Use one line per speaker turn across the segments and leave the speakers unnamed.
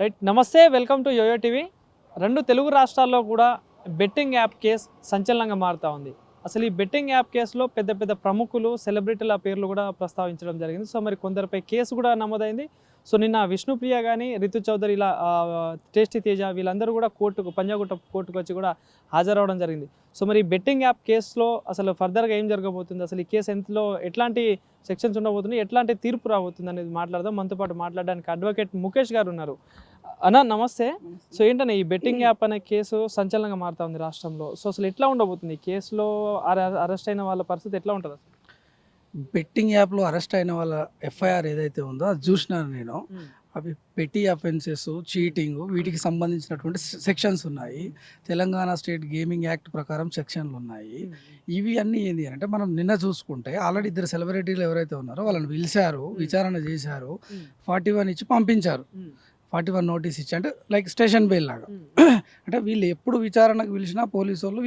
Right. నమస్తే, welcome to yo-yo TV. రెండు తెలుగు రాష్ట్రాల్లో కూడా బెట్టింగ్ యాప్ కేసు సంచలనంగా మారుతూ ఉంది. అసలు ఈ బెట్టింగ్ యాప్ కేసులో పెద్ద పెద్ద ప్రముఖులు, సెలబ్రిటీల పేర్లు కూడా ప్రస్తావించడం జరిగింది. సో మరి కొందరిపై కేసు కూడా నమోదైంది. సో నిన్న విష్ణుప్రియ కానీ, రితు చౌదరి, ఇలా టేస్టీ తేజ వీళ్ళందరూ కూడా పంజాగుట్ట కోర్టుకు వచ్చి కూడా హాజరవడం జరిగింది. సో మరి బెట్టింగ్ యాప్ కేసులో అసలు ఫర్దర్గా ఏం జరగబోతుంది, అసలు ఈ కేసు ఎంతలో ఎట్లాంటి సెక్షన్స్ ఉండబోతుంది, ఎట్లాంటి తీర్పు రాబోతుంది అనేది మాట్లాడదాం. మనతో పాటు మాట్లాడడానికి అడ్వకేట్ ముఖేష్ గారు ఉన్నారు. అన్న నమస్తే. సో ఏంటనే ఈ బెట్టింగ్ యాప్ అనే కేసు సంచలనంగా మారుతా ఉంది రాష్ట్రంలో. సో అసలు ఎట్లా ఉండబోతుంది ఈ కేసులో అరెస్ట్ అయిన వాళ్ళ పరిస్థితి ఎట్లా ఉంటుంది?
బెట్టింగ్ యాప్లో అరెస్ట్ అయిన వాళ్ళ ఎఫ్ఐఆర్ ఏదైతే ఉందో అది చూసినాను నేను. అవి పెట్టి అఫెన్సెస్, చీటింగ్, వీటికి సంబంధించినటువంటి సెక్షన్స్ ఉన్నాయి. తెలంగాణ స్టేట్ గేమింగ్ యాక్ట్ ప్రకారం సెక్షన్లు ఉన్నాయి. ఇవి అన్నీ ఏంటి అంటే, మనం నిన్న చూసుకుంటే ఆల్రెడీ ఇద్దరు సెలబ్రిటీలు ఎవరైతే ఉన్నారో వాళ్ళని పిలిచారు, విచారణ చేశారు, 41 ఇచ్చి పంపించారు. 41 నోటీస్ ఇచ్చి, అంటే లైక్ స్టేషన్ బెయిల్ లాగా. అంటే వీళ్ళు ఎప్పుడు విచారణకు పిలిచినా పోలీసు వాళ్ళు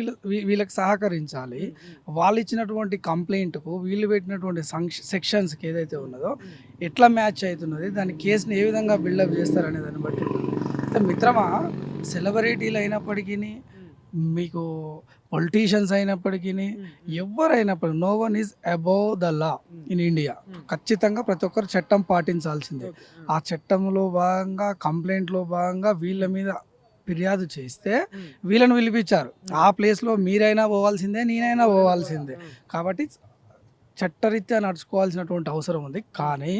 వీళ్ళకి సహకరించాలి. వాళ్ళు ఇచ్చినటువంటి కంప్లైంట్కు వీళ్ళు పెట్టినటువంటి సెక్షన్స్కి ఏదైతే ఉన్నదో ఎట్లా మ్యాచ్ అవుతున్నది, దాని కేసుని ఏ విధంగా బిల్డప్ చేస్తారనే దాన్ని బట్టి ఉంటుంది. అయితే మిత్రమా, సెలబ్రిటీలు అయినప్పటికీ, మీకు పొలిటీషియన్స్ అయినప్పటికీ, ఎవరైనప్పటికీ, no one is above the law in India. ఖచ్చితంగా ప్రతి ఒక్కరు చట్టం పాటించాల్సిందే. ఆ చట్టంలో భాగంగా, కంప్లైంట్లో భాగంగా వీళ్ళ మీద ఫిర్యాదు చేస్తే వీళ్ళని పిలిపించారు. ఆ ప్లేస్లో మీరైనా పోవాల్సిందే, నేనైనా పోవాల్సిందే. కాబట్టి చట్టరీత్యా నడుచుకోవాల్సినటువంటి అవసరం ఉంది. కానీ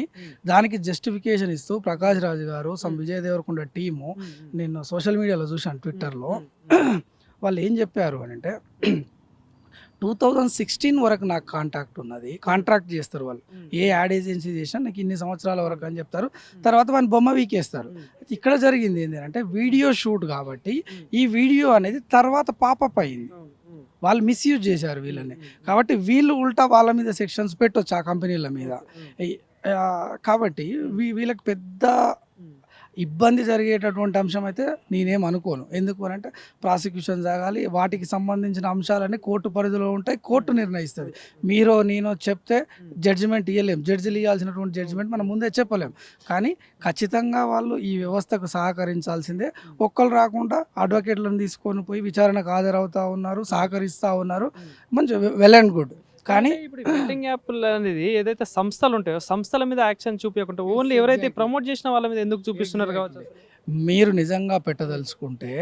దానికి జస్టిఫికేషన్ ఇస్తూ ప్రకాష్ రాజు గారు, విజయ్ దేవరకొండ టీము, నేను సోషల్ మీడియాలో చూశాను, ట్విట్టర్లో, వాళ్ళు ఏం చెప్పారు అని అంటే, 2016 వరకు నాకు కాంట్రాక్ట్ చేస్తారు వాళ్ళు. ఏ యాడ్ ఏజెన్సీ చేసినా నాకు ఇన్ని సంవత్సరాల వరకు అని చెప్తారు. తర్వాత వాళ్ళని బొమ్మ వీకేస్తారు. ఇక్కడ జరిగింది ఏంటంటే, వీడియో షూట్ కాబట్టి ఈ వీడియో అనేది తర్వాత పాపప్ అయింది. వాళ్ళు మిస్యూజ్ చేశారు వీళ్ళని. కాబట్టి వీళ్ళు ఉల్టా వాళ్ళ మీద సెక్షన్స్ పెట్టవచ్చు ఆ కంపెనీల మీద. కాబట్టి వీళ్ళకి పెద్ద ఇబ్బంది జరిగేటటువంటి అంశం అయితే నేనేం అనుకోను. ఎందుకు అని అంటే, ప్రాసిక్యూషన్ సాగాలి, వాటికి సంబంధించిన అంశాలన్నీ కోర్టు పరిధిలో ఉంటాయి, కోర్టు నిర్ణయిస్తుంది. మీరో నేనో చెప్తే జడ్జిమెంట్ ఇవ్వలేం. జడ్జిలు ఇవ్వాల్సినటువంటి జడ్జిమెంట్ మనం ముందే చెప్పలేం. కానీ ఖచ్చితంగా వాళ్ళు ఈ వ్యవస్థకు సహకరించాల్సిందే. ఒక్కరు రాకుండా అడ్వకేట్లను తీసుకొని పోయి విచారణకు హాజరవుతూ ఉన్నారు, సహకరిస్తూ ఉన్నారు. మంచి వెల్ అండ్ గుడ్. కానీ
ఇప్పుడు బెట్టింగ్ యాప్ అనేది ఏదైతే సంస్థలు ఉంటాయో, సంస్థల మీద యాక్షన్ చూపించకుండా ఓన్లీ ఎవరైతే ప్రమోట్ చేసిన వాళ్ళ మీద ఎందుకు చూపిస్తున్నారు కావచ్చు?
మీరు నిజంగా పెట్టదలుచుకుంటే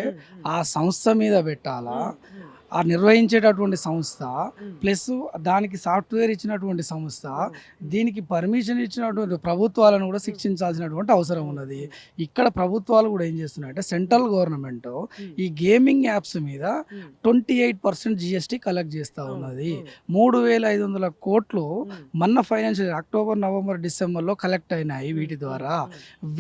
ఆ సంస్థ మీద పెట్టాలా, ఆ నిర్వహించేటటువంటి సంస్థ ప్లస్ దానికి సాఫ్ట్వేర్ ఇచ్చినటువంటి సంస్థ, దీనికి పర్మిషన్ ఇచ్చినటువంటి ప్రభుత్వాలను కూడా శిక్షించాల్సినటువంటి అవసరం ఉన్నది. ఇక్కడ ప్రభుత్వాలు కూడా ఏం చేస్తున్నాయంటే, సెంట్రల్ గవర్నమెంట్ ఈ గేమింగ్ యాప్స్ మీద 28% GST కలెక్ట్ చేస్తూ ఉన్నది. 3,500 కోట్లు మొన్న ఫైనాన్షియల్ అక్టోబర్, నవంబర్, డిసెంబర్లో కలెక్ట్ అయినాయి. వీటి ద్వారా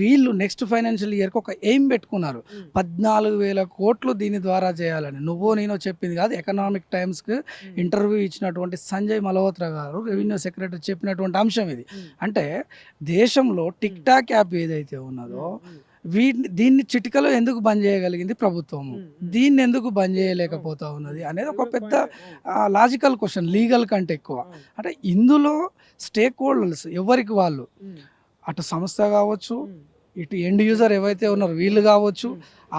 వీళ్ళు నెక్స్ట్ ఫైనాన్షియల్ ఇయర్కి ఒక ఎయిమ్ పెట్టుకున్నారు, 14,000 కోట్లు దీని ద్వారా చేయాలని. నువ్వో నేనో చెప్పింది కాదు, ఎకనామిక్ టైమ్స్కి ఇంటర్వ్యూ ఇచ్చినటువంటి సంజయ్ మల్హోత్రా గారు, రెవెన్యూ సెక్రటరీ, చెప్పినటువంటి అంశం ఇది. అంటే దేశంలో టిక్ టాక్ యాప్ ఏదైతే ఉన్నదో దీన్ని చిటికలో ఎందుకు బంద్ చేయగలిగింది ప్రభుత్వము, దీన్ని ఎందుకు బంద్ చేయలేకపోతా ఉన్నది అనేది ఒక పెద్ద లాజికల్ క్వశ్చన్, లీగల్ కంటే ఎక్కువ. అంటే ఇందులో స్టేక్ హోల్డర్స్ ఎవరికి వాళ్ళు, అటు సంస్థ కావచ్చు, ఇటు ఎండ్ యూజర్ ఏవైతే ఉన్నారో వీళ్ళు కావచ్చు,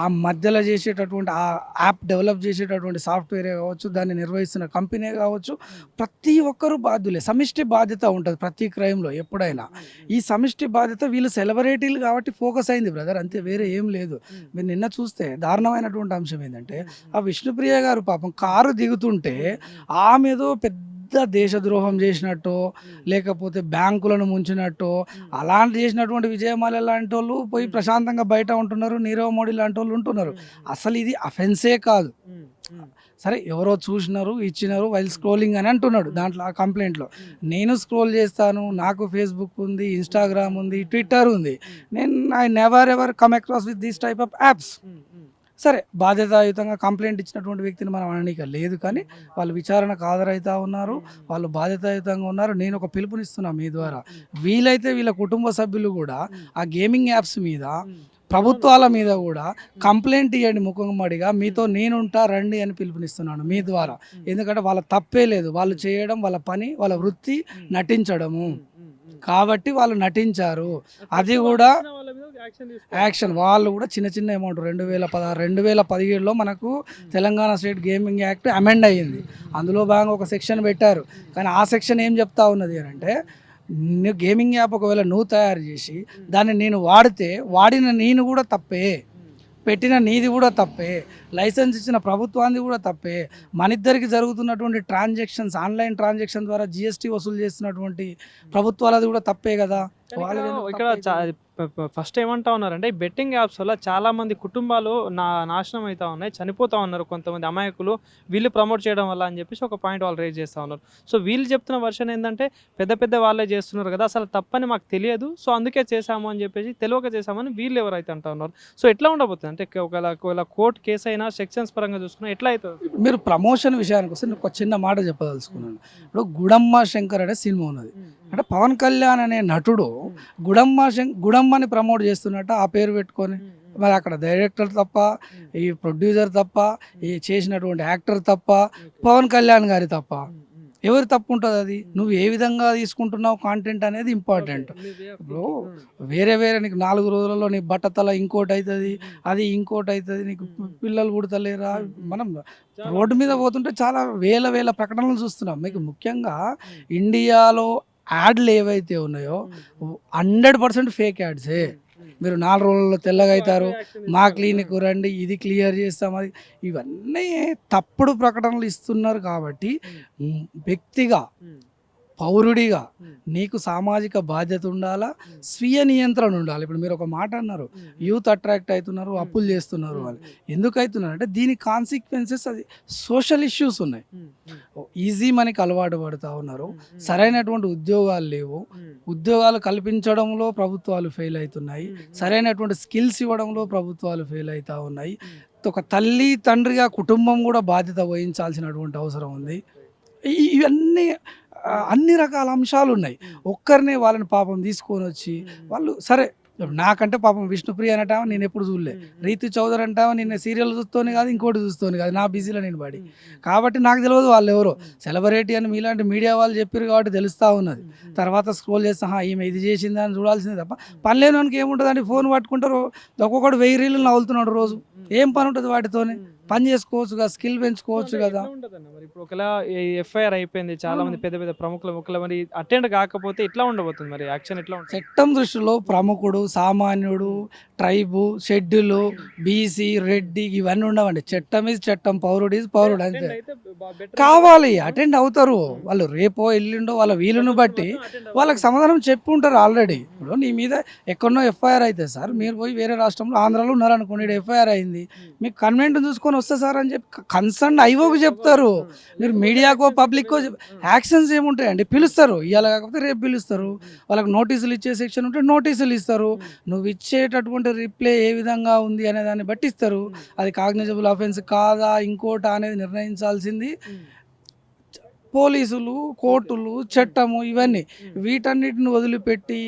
ఆ మధ్యలో చేసేటటువంటి ఆ యాప్ డెవలప్ చేసేటటువంటి సాఫ్ట్వేరే కావచ్చు, దాన్ని నిర్వహిస్తున్న కంపెనీ కావచ్చు, ప్రతి ఒక్కరూ బాధ్యులే. సమిష్టి బాధ్యత ఉంటుంది ప్రతి క్రైమ్లో ఎప్పుడైనా. ఈ సమిష్టి బాధ్యత వీళ్ళు సెలబ్రిటీలు కాబట్టి ఫోకస్ అయింది బ్రదర్, అంతే, వేరే ఏం లేదు. మీరు నిన్న చూస్తే దారుణమైనటువంటి అంశం ఏంటంటే, ఆ విష్ణుప్రియ గారు పాపం కారు దిగుతుంటే ఆమెదో పెద్ద దేశద్రోహం చేసినట్టు, లేకపోతే బ్యాంకులను ముంచినట్టు, అలాంటి చేసినటువంటి విజయమాల్య లాంటి వాళ్ళు పోయి ప్రశాంతంగా బయట ఉంటున్నారు, నీరవ్ మోడీ లాంటి వాళ్ళు ఉంటున్నారు. అసలు ఇది అఫెన్సే కాదు. సరే, ఎవరో చూసినారు, ఇచ్చినారు, వైల్ స్క్రోలింగ్ అని అంటున్నాడు దాంట్లో, ఆ కంప్లైంట్లో. నేను స్క్రోల్ చేస్తాను, నాకు ఫేస్బుక్ ఉంది, ఇన్స్టాగ్రామ్ ఉంది, ట్విట్టర్ ఉంది. I never ever come across with these type of apps. సరే, బాధ్యతాయుతంగా కంప్లైంట్ ఇచ్చినటువంటి వ్యక్తిని మనం అననీక లేదు. కానీ వాళ్ళు విచారణకు హాజరవుతూ ఉన్నారు, వాళ్ళు బాధ్యతాయుతంగా ఉన్నారు. నేను ఒక పిలుపునిస్తున్నా మీ ద్వారా, వీలైతే వీళ్ళ కుటుంబ సభ్యులు కూడా ఆ గేమింగ్ యాప్స్ మీద, ప్రభుత్వాల మీద కూడా కంప్లైంట్ ఇవ్వండి ముఖంమడిగా. మీతో నేనుంటా రండి అని పిలుపునిస్తున్నాను మీ ద్వారా. ఎందుకంటే వాళ్ళ తప్పే లేదు, వాళ్ళు చేయడం వాళ్ళ పని, వాళ్ళ వృత్తి నటించడము. కాబట్టి వాళ్ళు నటించారు. అది కూడా యాక్షన్ వాళ్ళు కూడా చిన్న చిన్న అమౌంట్ 2017లో మనకు Telangana state gaming act amend అయ్యింది. అందులో భాగంగా ఒక సెక్షన్ పెట్టారు. కానీ ఆ సెక్షన్ ఏం చెప్తా ఉన్నది అని అంటే, నువ్వు గేమింగ్ యాప్ ఒకవేళ నువ్వు తయారు చేసి దాన్ని నేను వాడితే వాడిన నేను కూడా తప్పే, పెట్టిన నీది కూడా తప్పే, లైసెన్స్ ఇచ్చిన ప్రభుత్వాన్ని కూడా తప్పే, మన ఇద్దరికి జరుగుతున్నటువంటి ట్రాన్సాక్షన్స్ ఆన్లైన్ ట్రాన్సాక్షన్ ద్వారా జిఎస్టీ వసూలు చేస్తున్నటువంటి ప్రభుత్వాలది కూడా తప్పే కదా.
ఇక్కడ ఫస్ట్ ఏమంటా ఉన్నారంటే ఈ బెట్టింగ్ యాప్స్ వల్ల చాలా మంది కుటుంబాలు నాశనం అవుతా ఉన్నాయి, చనిపోతా ఉన్నారు కొంతమంది అమాయకులు వీళ్ళు ప్రమోట్ చేయడం వల్ల అని చెప్పేసి ఒక పాయింట్ వాళ్ళు రేజ్ చేస్తూ ఉన్నారు. సో వీళ్ళు చెప్తున్న వర్షన్ ఏంటంటే పెద్ద పెద్ద వాళ్ళే చేస్తున్నారు కదా, అసలు తప్పని మాకు తెలియదు, సో అందుకే చేశాము అని చెప్పేసి తెలియక చేశామని వీళ్ళు ఎవరైతే అంటా ఉన్నారు. సో ఎట్లా ఉండబోతుంది అంటే ఒకవేళ కోర్టు కేసు అయినా సెక్షన్స్ పరంగా చూసుకున్నా ఎట్లా అవుతుంది?
మీరు ప్రమోషన్ విషయానికి వస్తే నేను ఒక చిన్న మాట చెప్పదలుచుకున్నాను. ఇప్పుడు గుడమ్మ శంకర్ అనే సినిమా ఉన్నది, అంటే పవన్ కళ్యాణ్ అనే నటుడు గుడమ్మని ప్రమోట్ చేస్తున్నట్టు ఆ పేరు పెట్టుకొని, మరి అక్కడ డైరెక్టర్ తప్ప, ఈ ప్రొడ్యూసర్ తప్ప, ఈ చేసినటువంటి యాక్టర్ తప్ప, పవన్ కళ్యాణ్ గారి తప్ప, ఎవరి తప్పు ఉంటుంది? అది నువ్వు ఏ విధంగా తీసుకుంటున్నావు కాంటెంట్ అనేది ఇంపార్టెంట్. ఇప్పుడు వేరే నీకు 4 రోజులలో నీ బట్టతల ఇంకోటి అవుతుంది, అది ఇంకోటి అవుతుంది, నీకు పిల్లలు పుడతలేరా, మనం రోడ్డు మీద పోతుంటే చాలా వేల ప్రకటనలు చూస్తున్నాం. మీకు ముఖ్యంగా ఇండియాలో యాడ్లు ఏవైతే ఉన్నాయో 100% ఫేక్ యాడ్సే. మీరు 4 రోజుల్లో తెల్లగా అవుతారు, మా క్లినిక్ రండి, ఇది క్లియర్ చేస్తాం, అది ఇవన్నీ తప్పుడు ప్రకటనలు ఇస్తున్నారు. కాబట్టి వ్యక్తిగా పౌరుడిగా నీకు సామాజిక బాధ్యత ఉండాలా, స్వీయ నియంత్రణ ఉండాలి. ఇప్పుడు మీరు ఒక మాట అన్నారు, యూత్ అట్రాక్ట్ అవుతున్నారు, అప్పులు చేస్తున్నారు వాళ్ళు. ఎందుకు అవుతున్నారు అంటే దీని కాన్సిక్వెన్సెస్, అది సోషల్ ఇష్యూస్ ఉన్నాయి. ఈజీ మనీకి అలవాటు పడుతూ ఉన్నారు, సరైనటువంటి ఉద్యోగాలు లేవు, ఉద్యోగాలు కల్పించడంలో ప్రభుత్వాలు ఫెయిల్ అవుతున్నాయి, సరైనటువంటి స్కిల్స్ ఇవ్వడంలో ప్రభుత్వాలు ఫెయిల్ అవుతూ ఉన్నాయి. ఒక తల్లి తండ్రిగా కుటుంబం కూడా బాధ్యత వహించాల్సినటువంటి అవసరం ఉంది. ఇవన్నీ అన్ని రకాల అంశాలు ఉన్నాయి. ఒక్కరినే వాళ్ళని పాపం తీసుకొని వచ్చి వాళ్ళు సరే, నాకంటే పాపం విష్ణుప్రియ అనటామా నేను ఎప్పుడు చూడలే, రీతి చౌదరి అంటామా నేను సీరియల్ చూస్తూనే కాదు, ఇంకోటి చూస్తూనే కాదు, నా బిజీలో నేను పడి, కాబట్టి నాకు తెలియదు వాళ్ళు ఎవరో సెలబ్రిటీ అని మీలాంటి మీడియా వాళ్ళు చెప్పారు కాబట్టి తెలుస్తూ ఉన్నది. తర్వాత స్క్రోల్ చేస్తా ఈమె ఇది చేసిందా అని చూడాల్సిందే తప్ప పని లేని వానికి ఏముంటుందండి, ఫోన్ పట్టుకుంటారు, ఒక్కొక్కడు 1000 రీళ్ళు నవ్వులుతున్నాడు రోజు, ఏం పని ఉంటుంది వాటితోనే, పని చేసుకోవచ్చు కదా, స్కిల్ పెంచుకోవచ్చు కదా.
మరి ఇప్పుడు ఒకలా ఎఫ్ఐఆర్ అయిపోయింది, చాలా మంది పెద్ద పెద్ద ప్రముఖులు మరి అటెండ్ కాకపోతే ఎట్లా ఉండబోతుంది, మరి యాక్షన్ ఎట్లా ఉంటుంది?
చట్టం దృష్టిలో ప్రముఖుడు, సామాన్యుడు, ట్రైబు, షెడ్యూల్, బీసీ, రెడ్డి ఇవన్నీ ఉండవండి. చట్టం ఈజ్ చట్టం, పౌరుడు ఈజ్ పౌరుడు, అంతే. కావాలి అటెండ్ అవుతారు వాళ్ళు, రేపో ఎల్లుండో వాళ్ళ వీలును బట్టి వాళ్ళకి సమాధానం చెప్పి ఉంటారు ఆల్రెడీ. ఇప్పుడు నీ మీద ఎక్కడో ఎఫ్ఐఆర్ అయితే సార్, మీరు పోయి వేరే రాష్ట్రంలో ఆంధ్రాలో ఉన్నారనుకోండి, ఎఫ్ఐఆర్ అయింది, మీకు కన్వెంట్ చూసుకొని వస్తే సార్ అని చెప్పి కన్సర్న్ ఐఓకి చెప్తారు. మీరు మీడియాకో పబ్లిక్కో యాక్షన్స్ ఏముంటాయండి, పిలుస్తారు, ఇవాళ కాకపోతే రేపు పిలుస్తారు, వాళ్ళకి నోటీసులు ఇచ్చే సెక్షన్ ఉంటే నోటీసులు ఇస్తారు, నువ్వు ఇచ్చేటటువంటి రిప్లై ఏ విధంగా ఉంది అనే దాన్ని బట్టి ఇస్తారు. అది కాగ్నిజబుల్ అఫెన్స్ కాదా ఇంకోటా అనేది నిర్ణయించాల్సింది పోలీసులు, కోర్టులు, చట్టము, ఇవన్నీ. వీటన్నిటిని వదిలిపెట్టి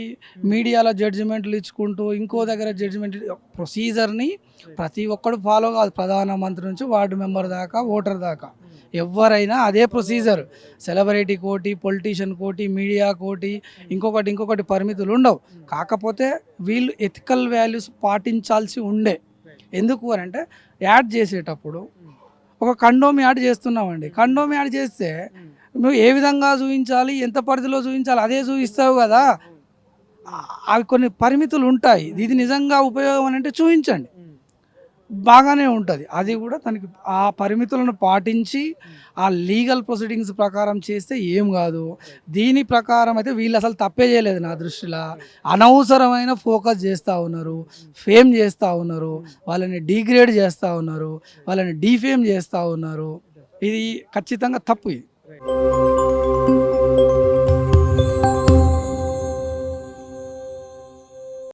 మీడియాలో జడ్జిమెంట్లు ఇచ్చుకుంటూ ఇంకో దగ్గర జడ్జిమెంట్ ప్రొసీజర్ని ప్రతి ఒక్కడు ఫాలో కాదు, ప్రధానమంత్రి నుంచి వార్డు మెంబర్ దాకా, ఓటర్ దాకా ఎవరైనా అదే ప్రొసీజర్. సెలబ్రిటీ కోటి, పొలిటీషియన్ కోటి, మీడియా కోటి, ఇంకొకటి పరిమితులు ఉండవు. కాకపోతే వీళ్ళు ఎథికల్ వాల్యూస్ పాటించాల్సి ఉండే. ఎందుకు అని అంటే యాడ్ చేసేటప్పుడు ఒక కండోమ్ యాడ్ చేస్తున్నామండి, కండోమ్ యాడ్ చేస్తే నువ్వు ఏ విధంగా చూపించాలి, ఎంత పరిధిలో చూపించాలి అదే చూపిస్తావు కదా. అవి కొన్ని పరిమితులు ఉంటాయి, ఇది నిజంగా ఉపయోగం అని అంటే చూపించండి, బాగానే ఉంటుంది. అది కూడా తనకి ఆ పరిమితులను పాటించి ఆ లీగల్ ప్రొసీడింగ్స్ ప్రకారం చేస్తే ఏం కాదు. దీని ప్రకారం అయితే వీళ్ళు అసలు తప్పే చేయలేదు నా దృష్టిలో. అనవసరమైన ఫోకస్ చేస్తూ ఉన్నారు, ఫేమ్ చేస్తూ ఉన్నారు, వాళ్ళని డిగ్రేడ్ చేస్తూ ఉన్నారు, వాళ్ళని డిఫేమ్ చేస్తూ ఉన్నారు. ఇది ఖచ్చితంగా తప్పు. ఇది